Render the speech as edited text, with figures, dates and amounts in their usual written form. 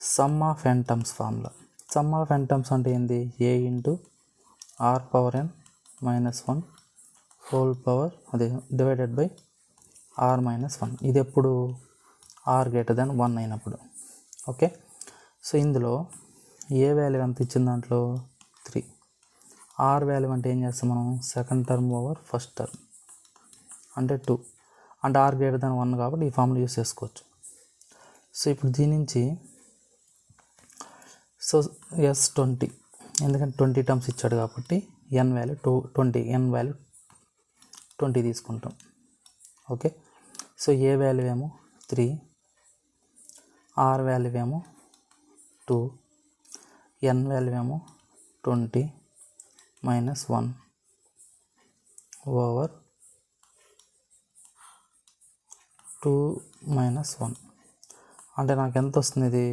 Some of n terms formula. Some of n terms అంటే ఏంది? a into r power n minus 1 whole power అదే divided by r minus 1. ఇది ఎప్పుడు r greater than 1 అయినప్పుడు. Okay, so ఇందులో ఏ value ఎంత ఇచ్చిన దాంట్లో 3, r వాల్యూ అంటే ఏం చేస్తాం మనం? Second term over first term అంటే 2, అంటే r గ్రేటర్ దాన్ 1 కాబట్టి ఈ ఫార్ములా యూస్ చేసుకోవచ్చు. సో ఇప్పుడు దీని నుంచి సో s20, ఎందుకంటే 20 టర్మ్స్ ఇచ్చాడు కాబట్టి n వాల్యూ 20, n వాల్యూ 20 తీసుకుంటాం. ఓకే, సో ఏ వాల్యూ ఏమో 3, r వాల్యూ ఏమో 2, n వాల్యూ ఏమో 20 మైనస్ 1 ఓవర్ 2 మైనస్ 1 అంటే నాకు ఎంత వస్తుంది? ఇది